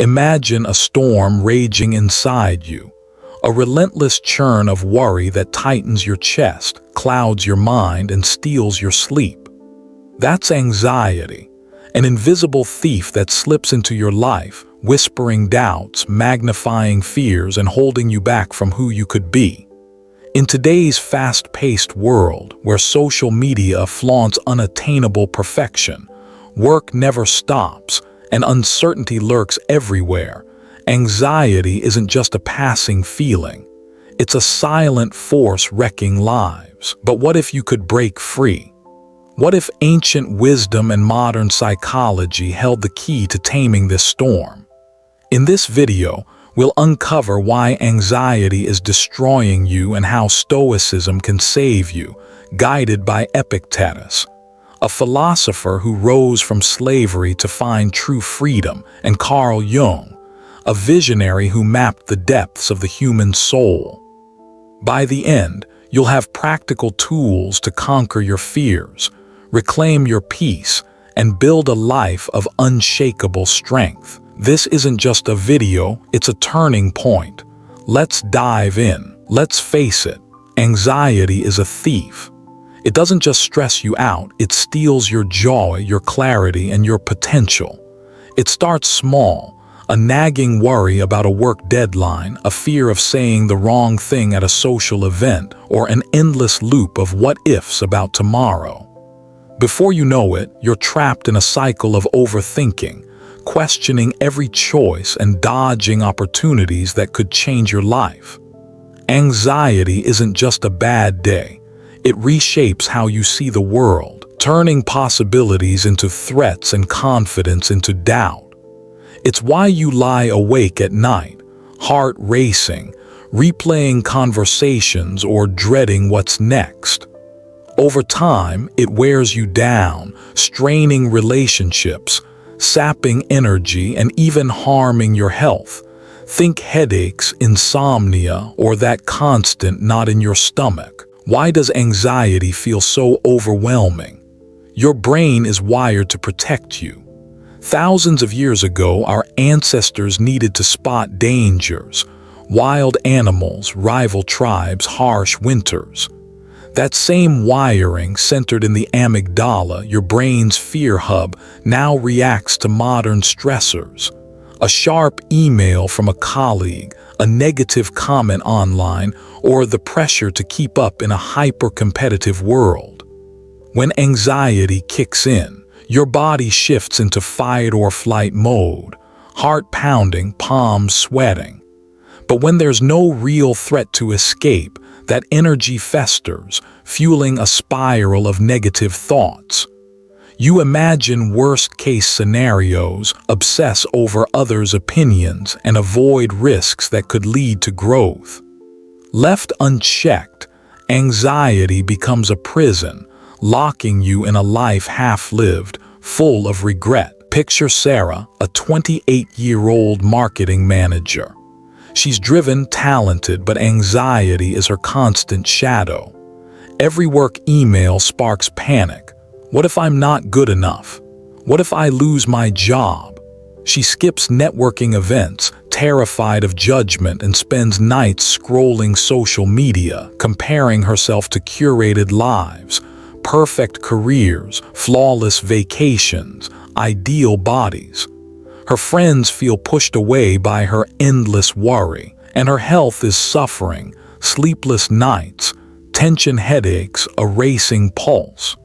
Imagine a storm raging inside you, a relentless churn of worry that tightens your chest, clouds your mind, and steals your sleep. That's anxiety, an invisible thief that slips into your life, whispering doubts, magnifying fears, and holding you back from who you could be. In today's fast-paced world, where social media flaunts unattainable perfection, work never stops, and uncertainty lurks everywhere, anxiety isn't just a passing feeling. It's a silent force wrecking lives. But what if you could break free? What if ancient wisdom and modern psychology held the key to taming this storm? In this video, we'll uncover why anxiety is destroying you and how Stoicism can save you, guided by Epictetus, a philosopher who rose from slavery to find true freedom, and Carl Jung, a visionary who mapped the depths of the human soul. By the end, you'll have practical tools to conquer your fears, reclaim your peace, and build a life of unshakable strength. This isn't just a video, it's a turning point. Let's dive in. Let's face it, anxiety is a thief. It doesn't just stress you out, it steals your joy, your clarity, and your potential. It starts small, a nagging worry about a work deadline, a fear of saying the wrong thing at a social event, or an endless loop of what-ifs about tomorrow. Before you know it, you're trapped in a cycle of overthinking, questioning every choice and dodging opportunities that could change your life. Anxiety isn't just a bad day. It reshapes how you see the world, turning possibilities into threats and confidence into doubt. It's why you lie awake at night, heart racing, replaying conversations or dreading what's next. Over time, it wears you down, straining relationships, sapping energy, and even harming your health. Think headaches, insomnia, or that constant knot in your stomach. Why does anxiety feel so overwhelming? Your brain is wired to protect you. Thousands of years ago, our ancestors needed to spot dangers, wild animals, rival tribes, harsh winters. That same wiring centered in the amygdala, your brain's fear hub, now reacts to modern stressors. A sharp email from a colleague, a negative comment online, or the pressure to keep up in a hyper-competitive world. When anxiety kicks in, your body shifts into fight-or-flight mode, heart pounding, palms sweating. But when there's no real threat to escape, that energy festers, fueling a spiral of negative thoughts. You imagine worst-case scenarios, obsess over others' opinions, and avoid risks that could lead to growth. Left unchecked, anxiety becomes a prison, locking you in a life half-lived, full of regret. Picture Sarah, a 28-year-old marketing manager. She's driven, talented, but anxiety is her constant shadow. Every work email sparks panic. What if I'm not good enough? What if I lose my job? She skips networking events, terrified of judgment, and spends nights scrolling social media, comparing herself to curated lives, perfect careers, flawless vacations, ideal bodies. Her friends feel pushed away by her endless worry, and her health is suffering, sleepless nights, tension headaches, a racing pulse.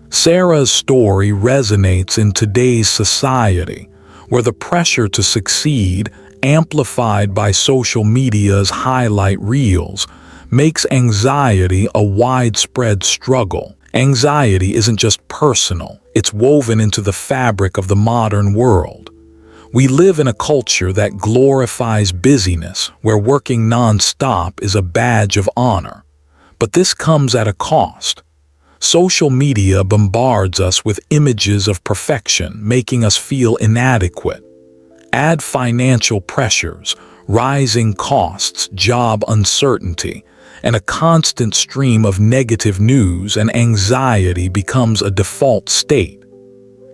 Sarah's story resonates in today's society, where the pressure to succeed, amplified by social media's highlight reels, makes anxiety a widespread struggle. Anxiety isn't just personal, it's woven into the fabric of the modern world. We live in a culture that glorifies busyness, where working non-stop is a badge of honor. But this comes at a cost. Social media bombards us with images of perfection, making us feel inadequate. Add financial pressures, rising costs, job uncertainty, and a constant stream of negative news, and anxiety becomes a default state.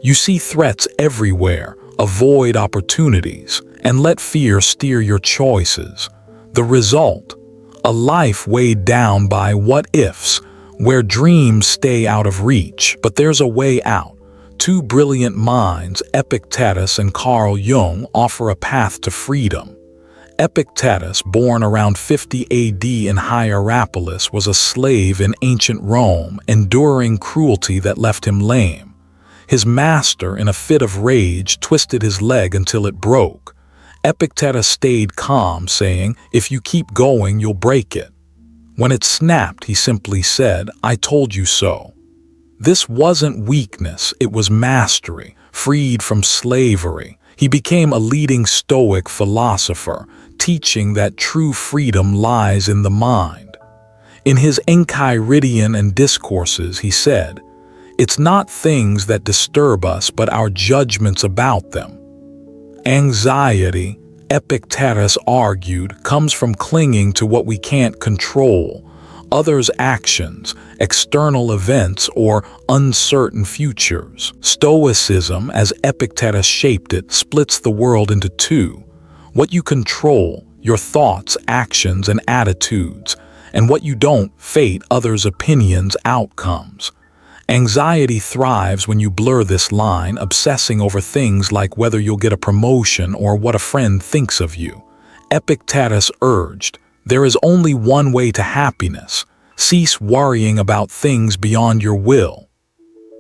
You see threats everywhere, avoid opportunities, and let fear steer your choices. The result? A life weighed down by what-ifs, where dreams stay out of reach, but there's a way out. Two brilliant minds, Epictetus and Carl Jung, offer a path to freedom. Epictetus, born around 50 AD in Hierapolis, was a slave in ancient Rome, enduring cruelty that left him lame. His master, in a fit of rage, twisted his leg until it broke. Epictetus stayed calm, saying, "If you keep going, you'll break it." When it snapped, he simply said, "I told you so." This wasn't weakness, it was mastery. Freed from slavery, he became a leading Stoic philosopher, teaching that true freedom lies in the mind. In his Enchiridion and Discourses, he said, "It's not things that disturb us, but our judgments about them." Anxiety, Epictetus argued, comes from clinging to what we can't control, others' actions, external events, or uncertain futures. Stoicism, as Epictetus shaped it, splits the world into two: what you control, your thoughts, actions, and attitudes, and what you don't, fate, others' opinions, outcomes. Anxiety thrives when you blur this line, obsessing over things like whether you'll get a promotion or what a friend thinks of you. Epictetus urged, "There is only one way to happiness. Cease worrying about things beyond your will."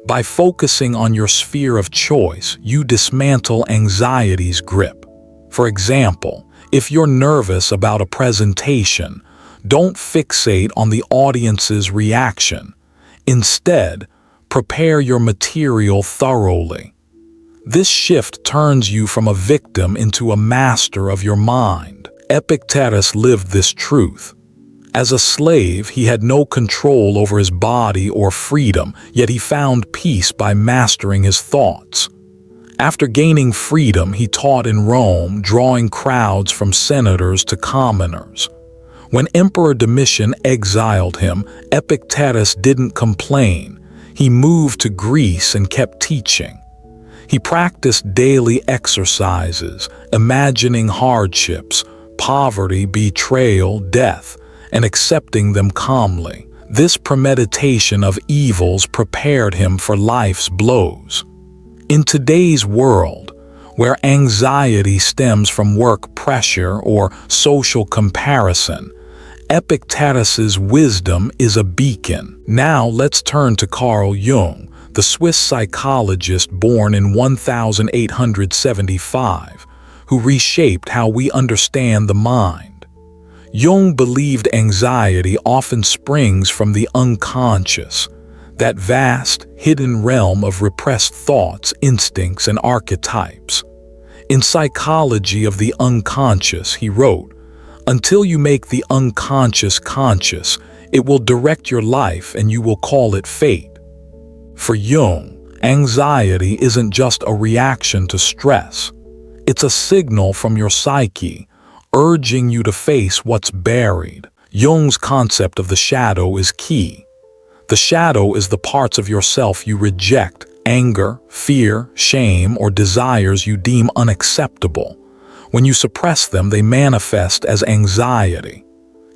By focusing on your sphere of choice, you dismantle anxiety's grip. For example, if you're nervous about a presentation, don't fixate on the audience's reaction. Instead, prepare your material thoroughly. This shift turns you from a victim into a master of your mind. Epictetus lived this truth. As a slave, he had no control over his body or freedom, yet he found peace by mastering his thoughts. After gaining freedom, he taught in Rome, drawing crowds from senators to commoners. When Emperor Domitian exiled him, Epictetus didn't complain. He moved to Greece and kept teaching. He practiced daily exercises, imagining hardships, poverty, betrayal, death, and accepting them calmly. This premeditation of evils prepared him for life's blows. In today's world, where anxiety stems from work pressure or social comparison, Epictetus's wisdom is a beacon. Now let's turn to Carl Jung, the Swiss psychologist born in 1875, who reshaped how we understand the mind. Jung believed anxiety often springs from the unconscious, that vast, hidden realm of repressed thoughts, instincts, and archetypes. In Psychology of the Unconscious, he wrote, "Until you make the unconscious conscious, it will direct your life and you will call it fate." For Jung, anxiety isn't just a reaction to stress. It's a signal from your psyche, urging you to face what's buried. Jung's concept of the shadow is key. The shadow is the parts of yourself you reject: anger, fear, shame, or desires you deem unacceptable. When you suppress them, they manifest as anxiety.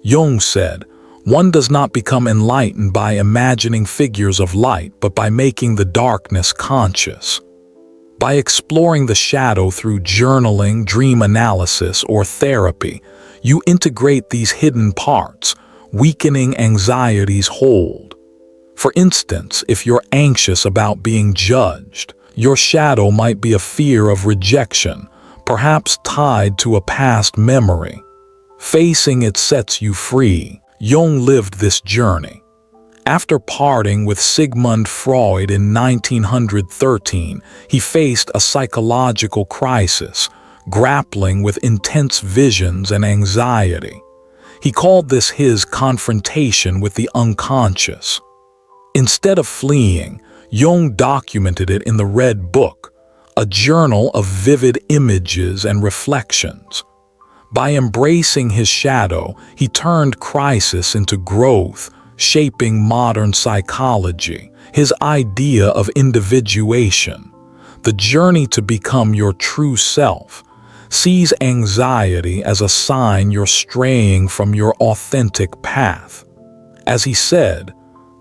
Jung said, "One does not become enlightened by imagining figures of light, but by making the darkness conscious." By exploring the shadow through journaling, dream analysis, or therapy, you integrate these hidden parts, weakening anxiety's hold. For instance, if you're anxious about being judged, your shadow might be a fear of rejection, perhaps tied to a past memory. Facing it sets you free. Jung lived this journey. After parting with Sigmund Freud in 1913, he faced a psychological crisis, grappling with intense visions and anxiety. He called this his confrontation with the unconscious. Instead of fleeing, Jung documented it in the Red Book, a journal of vivid images and reflections. By embracing his shadow, he turned crisis into growth, shaping modern psychology. His idea of individuation, the journey to become your true self, sees anxiety as a sign you're straying from your authentic path. As he said,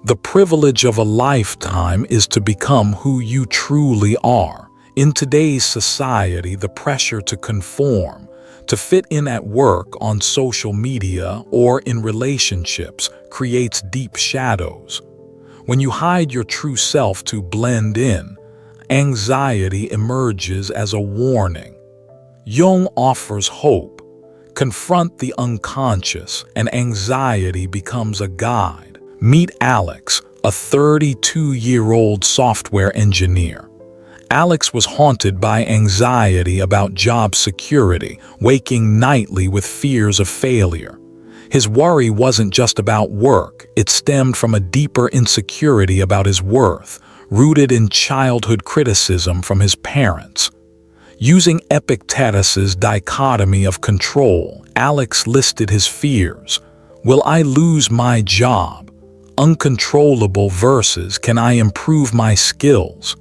the privilege of a lifetime is to become who you truly are. In today's society, the pressure to conform, to fit in at work, on social media, or in relationships creates deep shadows. When you hide your true self to blend in, anxiety emerges as a warning. Jung offers hope. Confront the unconscious, and anxiety becomes a guide. Meet Alex, a 32-year-old software engineer. Alex was haunted by anxiety about job security, waking nightly with fears of failure. His worry wasn't just about work, it stemmed from a deeper insecurity about his worth, rooted in childhood criticism from his parents. Using Epictetus's dichotomy of control, Alex listed his fears. Will I lose my job? Uncontrollable versus can I improve my skills?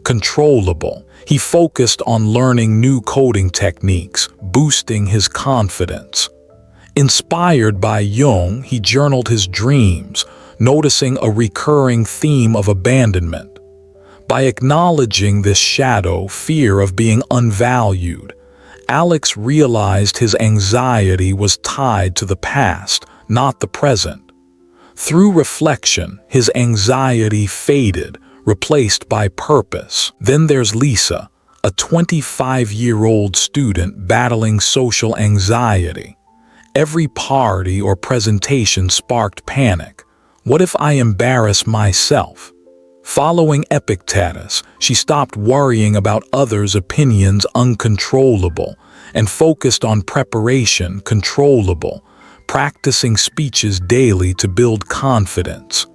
Controllable. He focused on learning new coding techniques, boosting his confidence. Inspired by Jung, he journaled his dreams, noticing a recurring theme of abandonment. By acknowledging this shadow, fear of being unvalued, Alex realized his anxiety was tied to the past, not the present. Through reflection, his anxiety faded, replaced by purpose. Then there's Lisa, a 25-year-old student battling social anxiety. Every party or presentation sparked panic. What if I embarrass myself? Following Epictetus, she stopped worrying about others' opinions, uncontrollable, and focused on preparation, controllable, practicing speeches daily to build confidence.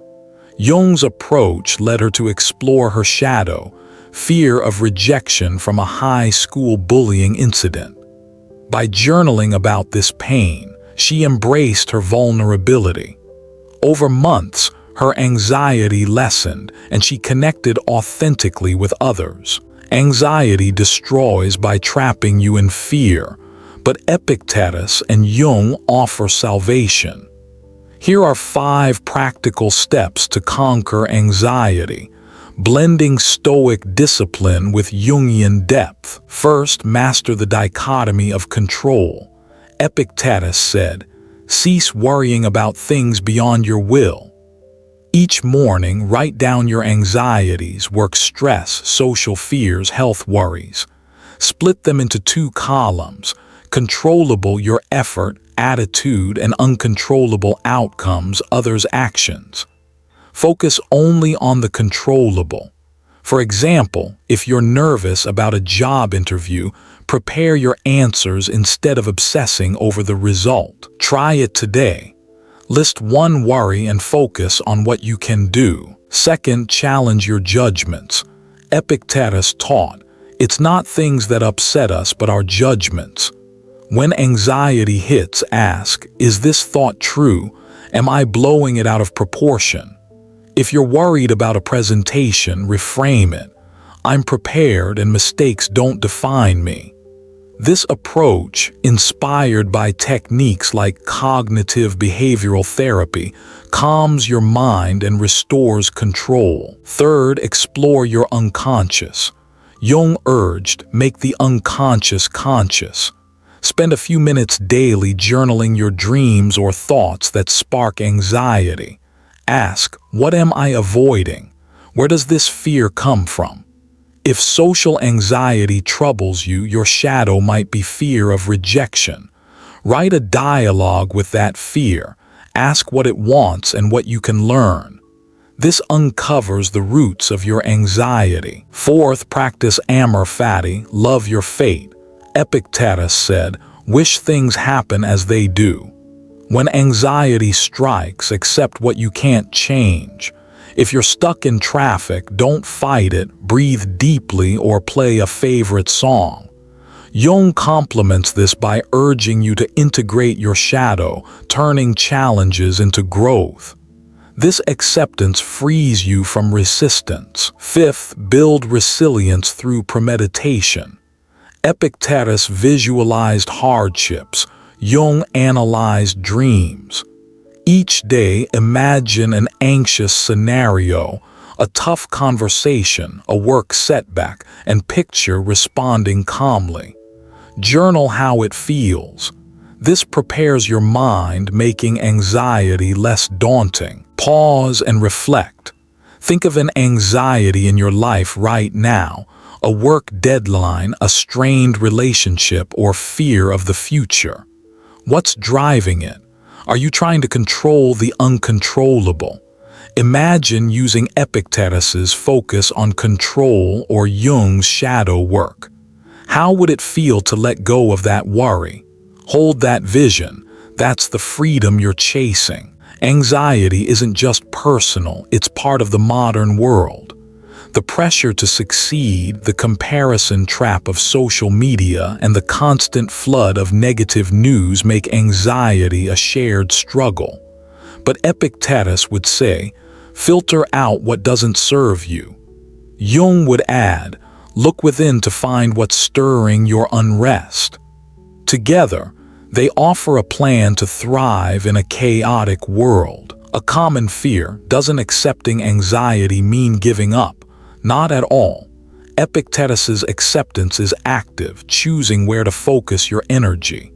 Jung's approach led her to explore her shadow, fear of rejection from a high school bullying incident. By journaling about this pain, she embraced her vulnerability. Over months, her anxiety lessened and she connected authentically with others. Anxiety destroys by trapping you in fear, but Epictetus and Jung offer salvation. Here are 5 practical steps to conquer anxiety, blending Stoic discipline with Jungian depth. First, master the dichotomy of control. Epictetus said, "Cease worrying about things beyond your will." Each morning, write down your anxieties, work stress, social fears, health worries. Split them into 2 columns. Controllable, your effort, attitude, and uncontrollable outcomes, others' actions. Focus only on the controllable. For example, if you're nervous about a job interview, prepare your answers instead of obsessing over the result. Try it today. List 1 worry and focus on what you can do. Second, challenge your judgments. Epictetus taught, it's not things that upset us but our judgments. When anxiety hits, ask, is this thought true? Am I blowing it out of proportion? If you're worried about a presentation, reframe it. I'm prepared and mistakes don't define me. This approach, inspired by techniques like cognitive behavioral therapy, calms your mind and restores control. Third, explore your unconscious. Jung urged, make the unconscious conscious. Spend a few minutes daily journaling your dreams or thoughts that spark anxiety. Ask, what am I avoiding? Where does this fear come from? If social anxiety troubles you, your shadow might be fear of rejection. Write a dialogue with that fear. Ask what it wants and what you can learn. This uncovers the roots of your anxiety. Fourth, practice amor fati, love your fate. Epictetus said, wish things happen as they do. When anxiety strikes, accept what you can't change. If you're stuck in traffic, don't fight it, breathe deeply or play a favorite song. Jung complements this by urging you to integrate your shadow, turning challenges into growth. This acceptance frees you from resistance. Fifth, build resilience through premeditation. Epictetus visualized hardships. Jung analyzed dreams. Each day, imagine an anxious scenario, a tough conversation, a work setback, and picture responding calmly. Journal how it feels. This prepares your mind, making anxiety less daunting. Pause and reflect. Think of an anxiety in your life right now, a work deadline, a strained relationship, or fear of the future. What's driving it? Are you trying to control the uncontrollable? Imagine using Epictetus's focus on control or Jung's shadow work. How would it feel to let go of that worry? Hold that vision. That's the freedom you're chasing. Anxiety isn't just personal, it's part of the modern world. The pressure to succeed, the comparison trap of social media, and the constant flood of negative news make anxiety a shared struggle. But Epictetus would say, filter out what doesn't serve you. Jung would add, look within to find what's stirring your unrest. Together, they offer a plan to thrive in a chaotic world. A common fear: doesn't accepting anxiety mean giving up? Not at all. Epictetus's acceptance is active, choosing where to focus your energy.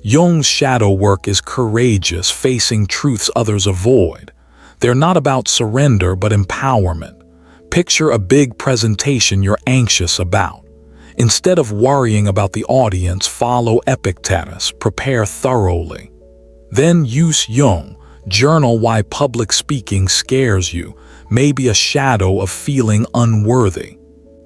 Jung's shadow work is courageous, facing truths others avoid. They're not about surrender but empowerment. Picture a big presentation you're anxious about. Instead of worrying about the audience, follow Epictetus, prepare thoroughly. Then use Jung, journal why public speaking scares you, maybe a shadow of feeling unworthy.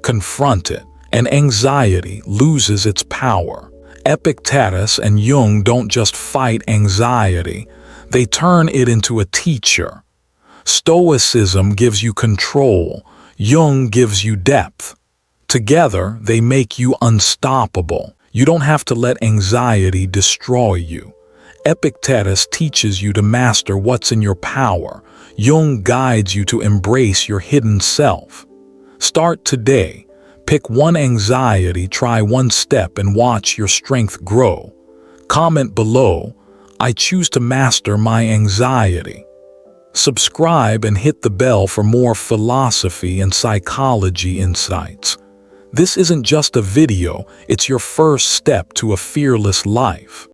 Confront it, and anxiety loses its power. Epictetus and Jung don't just fight anxiety, they turn it into a teacher. Stoicism gives you control, Jung gives you depth. Together, they make you unstoppable. You don't have to let anxiety destroy you. Epictetus teaches you to master what's in your power. Jung guides you to embrace your hidden self. Start today. Pick one anxiety, try one step, and watch your strength grow. Comment below, I choose to master my anxiety. Subscribe and hit the bell for more philosophy and psychology insights. This isn't just a video, it's your first step to a fearless life.